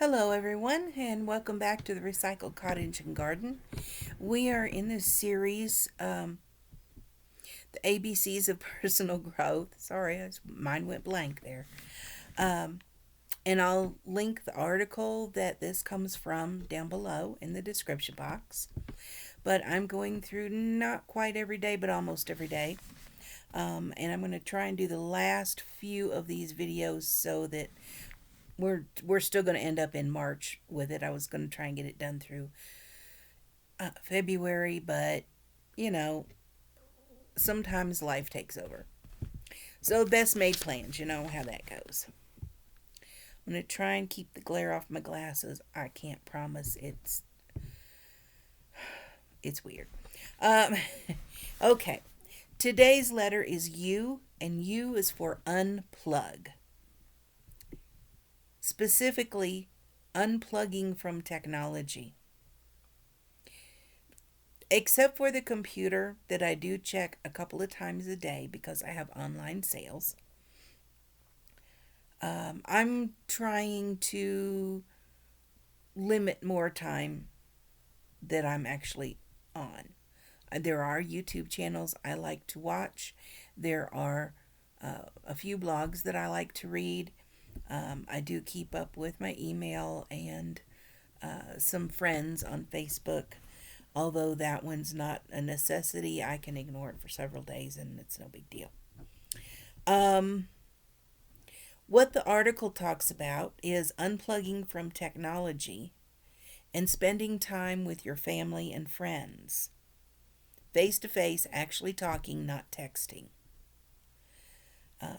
Hello, everyone, and welcome back to the Recycled Cottage and Garden. We are in this series, the ABCs of Personal Growth. Sorry, mine went blank there. Um, and I'll link the article that this comes from down below in the description box. But I'm going through not quite every day, but almost every day. And I'm going to try and do the last few of these videos so that we're still going to end up in March with it. I was going to try and get it done through February, but you know, sometimes life takes over. So, best made plans, you know how that goes. I'm going to try and keep the glare off my glasses. I can't promise it's weird. Um, okay. Today's letter is U, and U is for unplug. Specifically, unplugging from technology. Except for the computer that I do check a couple of times a day because I have online sales. I'm trying to limit more time that I'm actually on. There are YouTube channels I like to watch. There are a few blogs that I like to read. I do keep up with my email and some friends on Facebook. Although that one's not a necessity, I can ignore it for several days and it's no big deal. Um, what the article talks about is unplugging from technology and spending time with your family and friends. Face to face, actually talking, not texting.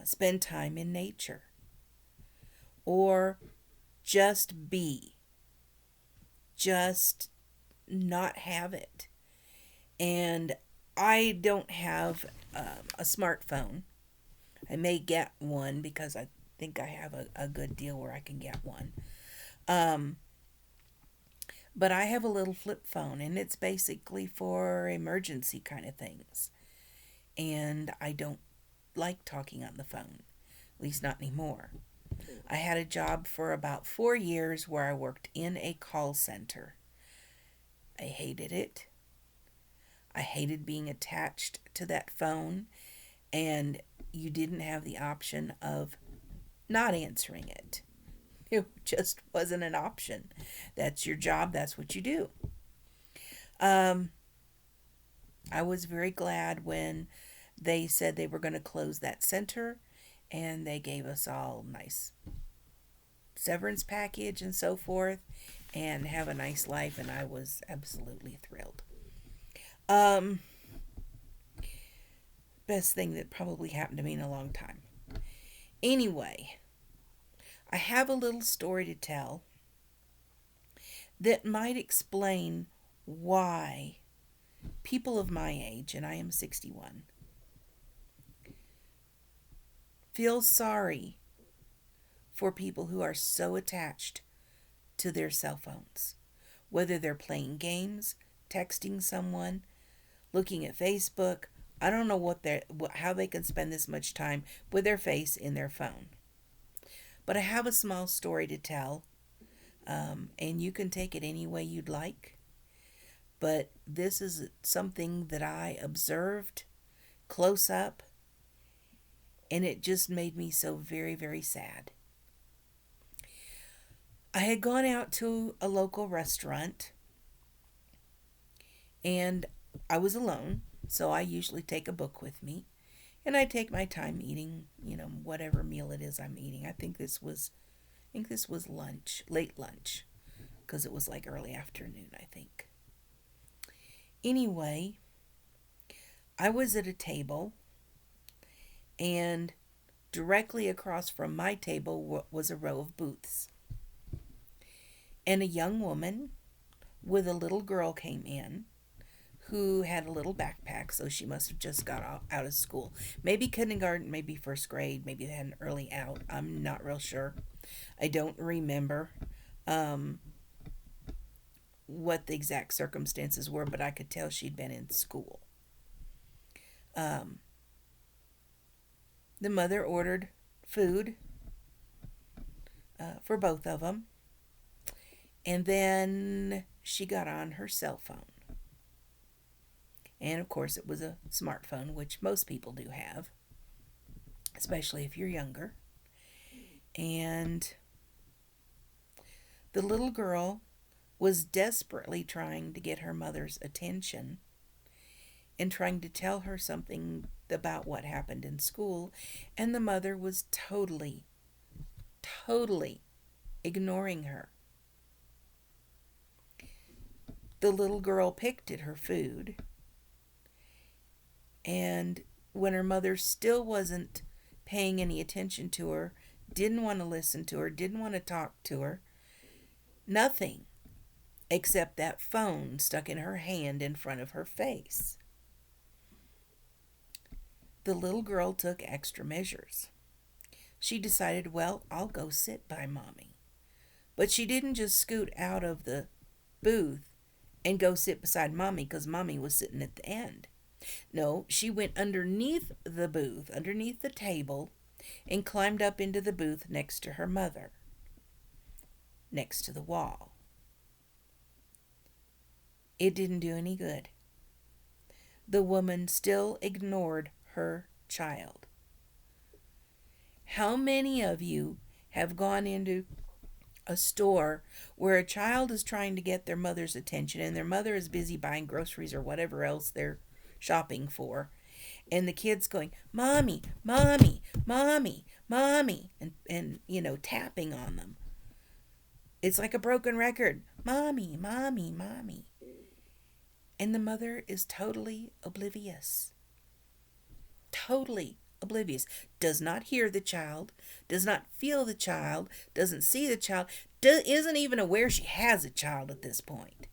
Spend time in nature. Or just be. Just not have it. And I don't have a smartphone. I may get one because I think I have a good deal where I can get one. Um, but I have a little flip phone and it's basically for emergency kind of things. And I don't like talking on the phone, at least not anymore. I had a job for about 4 years where I worked in a call center. I hated it. I hated being attached to that phone, and you didn't have the option of not answering it. It just wasn't an option. That's your job, that's what you do. Um, I was very glad when they said they were going to close that center and they gave us all nice severance package and so forth and have a nice life, and I was absolutely thrilled. Um, best thing that probably happened to me in a long time. Anyway, I have a little story to tell that might explain why people of my age, and I am 61, feel sorry for people who are so attached to their cell phones. Whether they're playing games, texting someone, looking at Facebook, I don't know how they can spend this much time with their face in their phone. But I have a small story to tell, and you can take it any way you'd like. But this is something that I observed close up, and it just made me so very, very sad. I had gone out to a local restaurant, and I was alone, so I usually take a book with me. And I take my time eating, whatever meal it is I'm eating. I think this was lunch, late lunch, because it was like early afternoon, I think. Anyway, I was at a table, and directly across from my table was a row of booths. And a young woman with a little girl came in who had a little backpack, so she must have just got out of school. Maybe kindergarten, maybe first grade, maybe they had an early out. I'm not real sure. I don't remember um, what the exact circumstances were, but I could tell she'd been in school. Um, the mother ordered food for both of them, And then she got on her cell phone. And of course, it was a smartphone, which most people do have, especially if you're younger. And the little girl was desperately trying to get her mother's attention and trying to tell her something about what happened in school. And the mother was totally ignoring her. The little girl picked at her food, and when her mother still wasn't paying any attention to her, didn't want to listen to her, didn't want to talk to her, nothing except that phone stuck in her hand in front of her face. The little girl took extra measures. She decided, well, I'll go sit by Mommy. But she didn't just scoot out of the booth and go sit beside Mommy because Mommy was sitting at the end. No, she went underneath the booth, underneath the table, and climbed up into the booth next to her mother, next to the wall. It didn't do any good. The woman still ignored her child. How many of you have gone into a store where a child is trying to get their mother's attention and their mother is busy buying groceries or whatever else they're shopping for, and the kid's going, Mommy, Mommy, Mommy, Mommy, and tapping on them. It's like a broken record. Mommy, Mommy, Mommy. And the mother is totally oblivious. Totally oblivious. Does not hear the child, does not feel the child, doesn't see the child, isn't even aware she has a child at this point.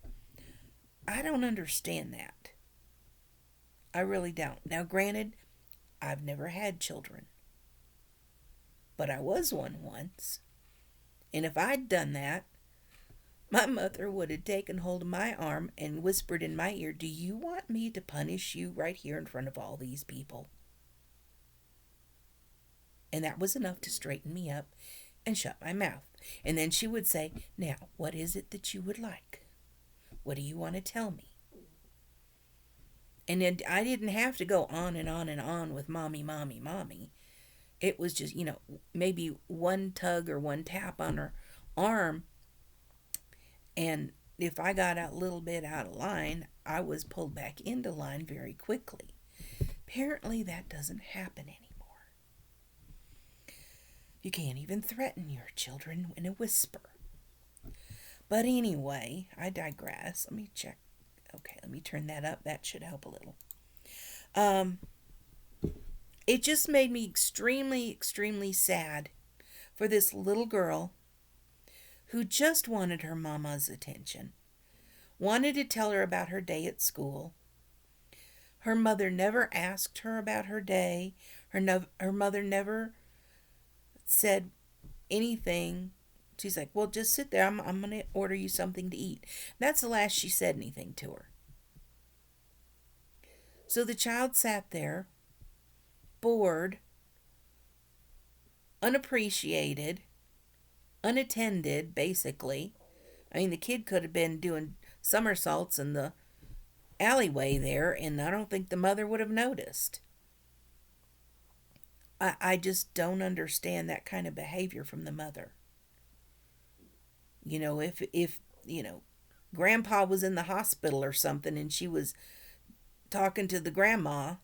I don't understand that. I really don't. Now, granted, I've never had children, but I was one once. And if I'd done that, my mother would have taken hold of my arm and whispered in my ear, do you want me to punish you right here in front of all these people? And that was enough to straighten me up and shut my mouth. And then she would say, now, what is it that you would like? What do you want to tell me? And then I didn't have to go on and on and on with Mommy, Mommy, Mommy. It was just, maybe one tug or one tap on her arm. And if I got a little bit out of line, I was pulled back into line very quickly. Apparently that doesn't happen anymore. You can't even threaten your children in a whisper. But anyway, I digress. Let me check. Okay, let me turn that up. That should help a little. It just made me extremely, extremely sad for this little girl who just wanted her mama's attention, wanted to tell her about her day at school. Her mother never asked her about her day. Her mother never said anything. She's like, well, just sit there. I'm going to order you something to eat. That's the last she said anything to her. So the child sat there, bored, unappreciated, unattended, basically. I mean, the kid could have been doing somersaults in the alleyway there, and I don't think the mother would have noticed. I just don't understand that kind of behavior from the mother. If grandpa was in the hospital or something and she was talking to the grandma,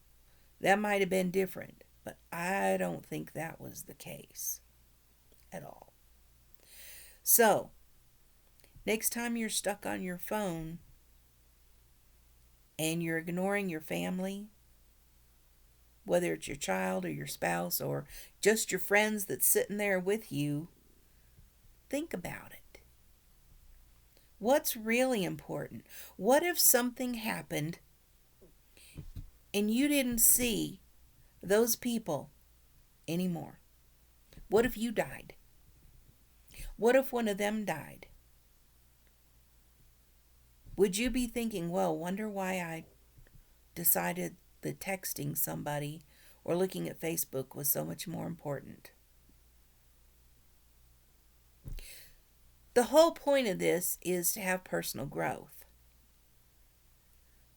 that might have been different. But I don't think that was the case at all. So, next time you're stuck on your phone and you're ignoring your family, whether it's your child or your spouse or just your friends that's sitting there with you, think about it. What's really important? What if something happened and you didn't see those people anymore? What if you died? What if one of them died? Would you be thinking, well, wonder why I decided that texting somebody or looking at Facebook was so much more important? The whole point of this is to have personal growth.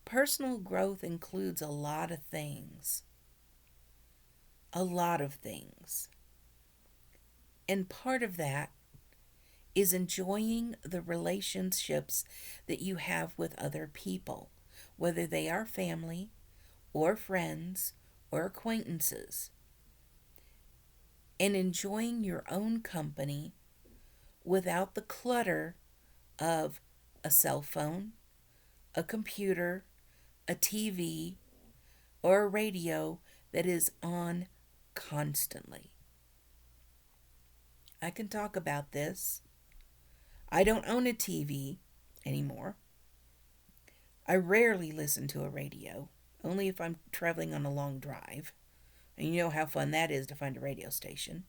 Personal growth includes a lot of things. A lot of things. And part of that is enjoying the relationships that you have with other people, whether they are family or friends or acquaintances, and enjoying your own company without the clutter of a cell phone, a computer, a TV, or a radio that is on constantly. I can talk about this. I don't own a TV anymore. I rarely listen to a radio, only if I'm traveling on a long drive. And you know how fun that is to find a radio station.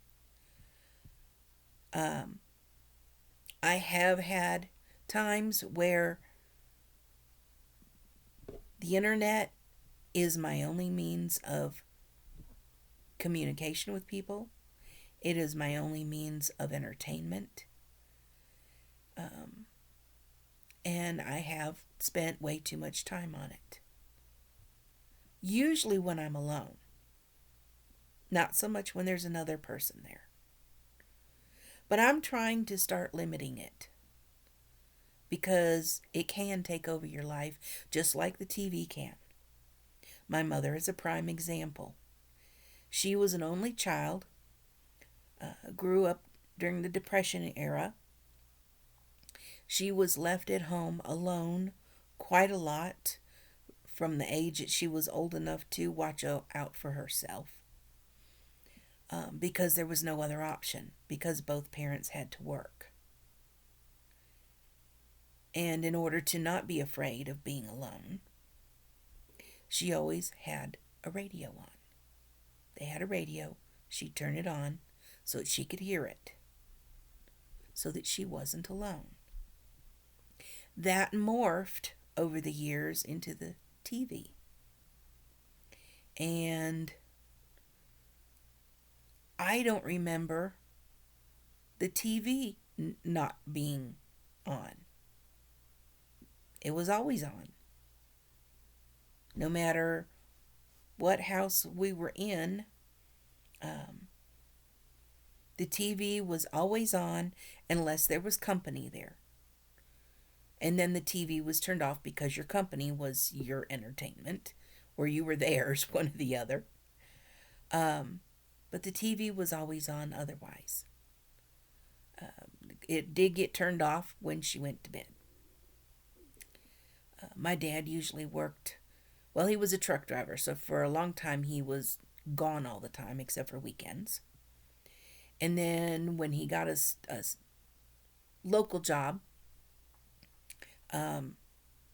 Um, I have had times where the internet is my only means of communication with people. It is my only means of entertainment. Um, and I have spent way too much time on it. Usually when I'm alone, not so much when there's another person there. But I'm trying to start limiting it because it can take over your life just like the TV can. My mother is a prime example. She was an only child, grew up during the Depression era. She was left at home alone quite a lot from the age that she was old enough to watch out for herself. Because there was no other option, because both parents had to work. And in order to not be afraid of being alone, she always had a radio on. They had a radio, she'd turn it on so that she could hear it, so that she wasn't alone. That morphed over the years into the TV. And I don't remember the TV not being on. It was always on. No matter what house we were in, the TV was always on unless there was company there. And then the TV was turned off because your company was your entertainment, or you were theirs, one or the other. But the TV was always on otherwise. It did get turned off when she went to bed. My dad usually worked, well, he was a truck driver, so for a long time he was gone all the time except for weekends. And then when he got a local job,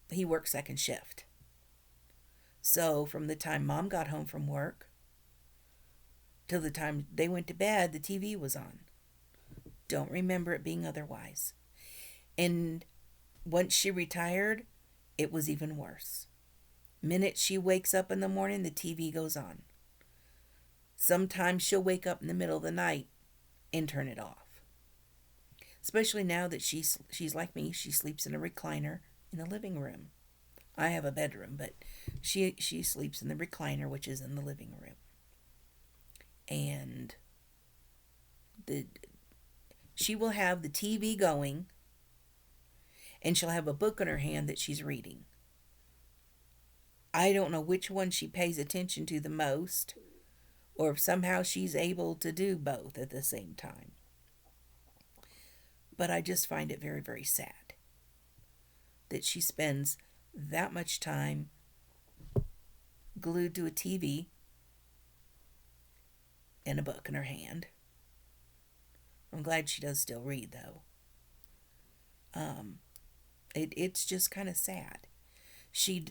he worked second shift. So from the time Mom got home from work till the time they went to bed, the TV was on. Don't remember it being otherwise. And once she retired, it was even worse. Minute she wakes up in the morning, the TV goes on. Sometimes she'll wake up in the middle of the night and turn it off. Especially now that she's like me, she sleeps in a recliner in the living room. I have a bedroom, but she sleeps in the recliner, which is in the living room. And she will have the TV going, and she'll have a book in her hand that she's reading. I don't know which one she pays attention to the most, or if somehow she's able to do both at the same time. But I just find it very, very sad that she spends that much time glued to a TV and a book in her hand. I'm glad she does still read, though. It's just kind of sad. She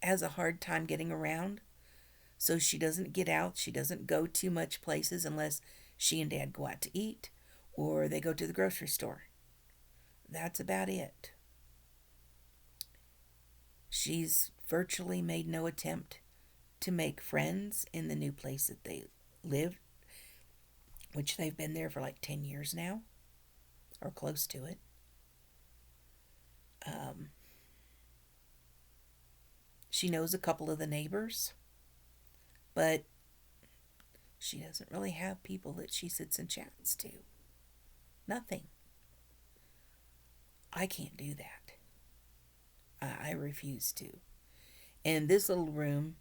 has a hard time getting around, so she doesn't get out. She doesn't go too much places unless she and Dad go out to eat or they go to the grocery store. That's about it. She's virtually made no attempt to make friends in the new place that they live, which they've been there for like 10 years now, or close to it. Um, she knows a couple of the neighbors, but she doesn't really have people that she sits and chats to. Nothing. I can't do that. I refuse to. And this little room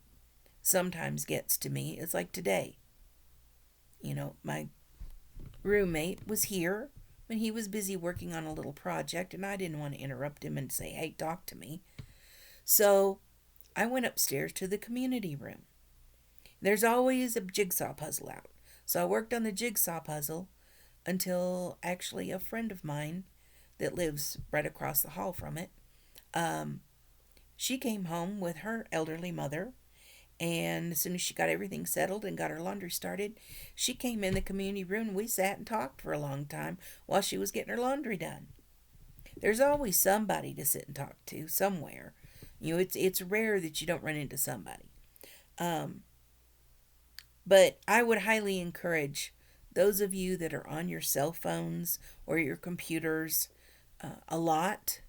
sometimes gets to me. It's like today. My roommate was here when he was busy working on a little project, and I didn't want to interrupt him and say, hey, talk to me. So I went upstairs to the community room. There's always a jigsaw puzzle out. So I worked on the jigsaw puzzle until actually a friend of mine that lives right across the hall from it, she came home with her elderly mother. And as soon as she got everything settled and got her laundry started, she came in the community room and we sat and talked for a long time while she was getting her laundry done. There's always somebody to sit and talk to somewhere. It's rare that you don't run into somebody. Um, but I would highly encourage those of you that are on your cell phones or your computers a lot,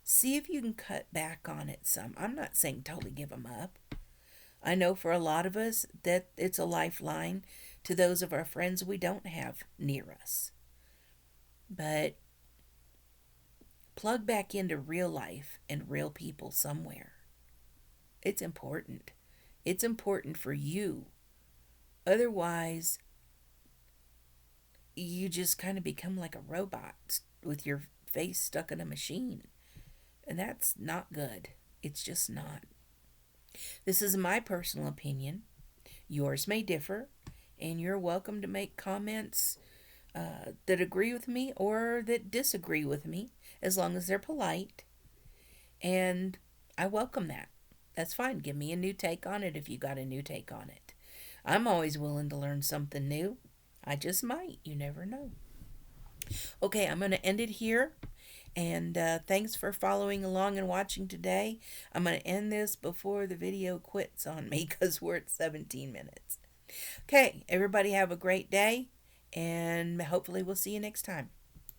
see if you can cut back on it some. I'm not saying totally give them up. I know for a lot of us that it's a lifeline to those of our friends we don't have near us. But plug back into real life and real people somewhere. It's important. It's important for you. Otherwise, you just kind of become like a robot with your face stuck in a machine. And that's not good. It's just not. This is my personal opinion. Yours may differ, and you're welcome to make comments that agree with me or that disagree with me, as long as they're polite. And I welcome that. That's fine. Give me a new take on it if you got a new take on it. I'm always willing to learn something new. I just might. You never know. Okay, I'm going to end it here. And thanks for following along and watching today. I'm going to end this before the video quits on me because we're at 17 minutes. Okay, everybody have a great day, and hopefully we'll see you next time.